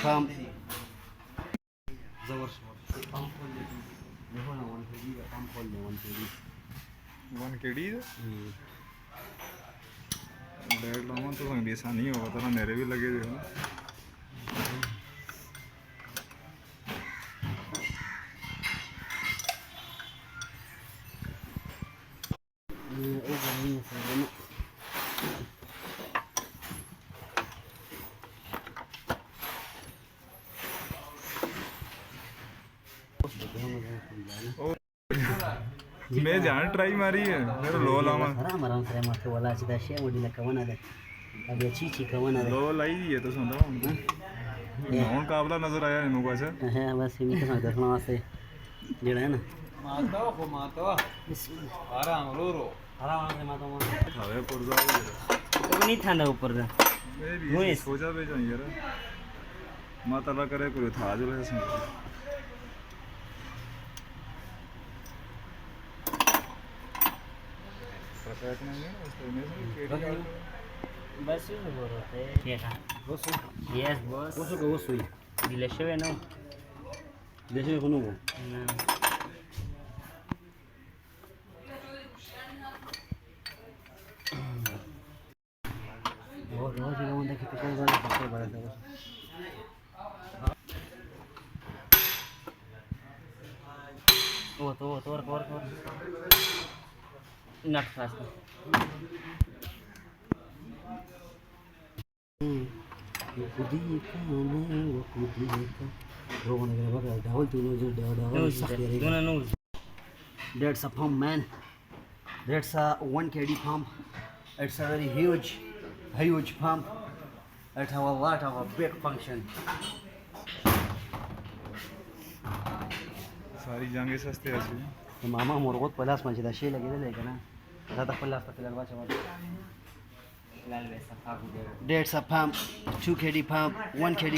pump. जबरदस्त pump खोल ले देखो ना 1 kg का pump खोल ले 1 kg बैग लाऊंगा तो संग ऐसा नहीं होगा तो मेरे भी लगे जो है मैं जान ट्राई मारी है मेरा लो लामा आराम से मत वाला सीधा शे मोडी लगा बना दे अब अच्छी कवना दे लो लाई है तो सुन रहा हूं नॉन काबला नजर आया इन को ऐसे है बस इन्हीं के साथ देखना से जेड़ा है ना मातो आराम रो से मातो थावे पुरजा तो नहीं था ना ऊपर का मैं भी सोचा पे जाऊं यार माता ला करे कोई था जो है सुन बस ये होते क्या था बस यस बस बस को बस हुई दिलेशे है ना दिलेशे को नो बहुत रोज ये लोग देखे पिछले बार सबसे बड़ा था वो तो और नट फास्ट वो खुदी का रोवन के बगल डावल तू नो जो डावल that's a pump man that's a 1 kg pump it's a very huge pump it have a lot of a big function सारी जंगे सस्ते ऐसे तो मामा मोर बहुत पलास में छदा शे लगे लेके ना ज्यादा पलास तो फिलहाल बाचा that's a pump 2 kg pump 1 kg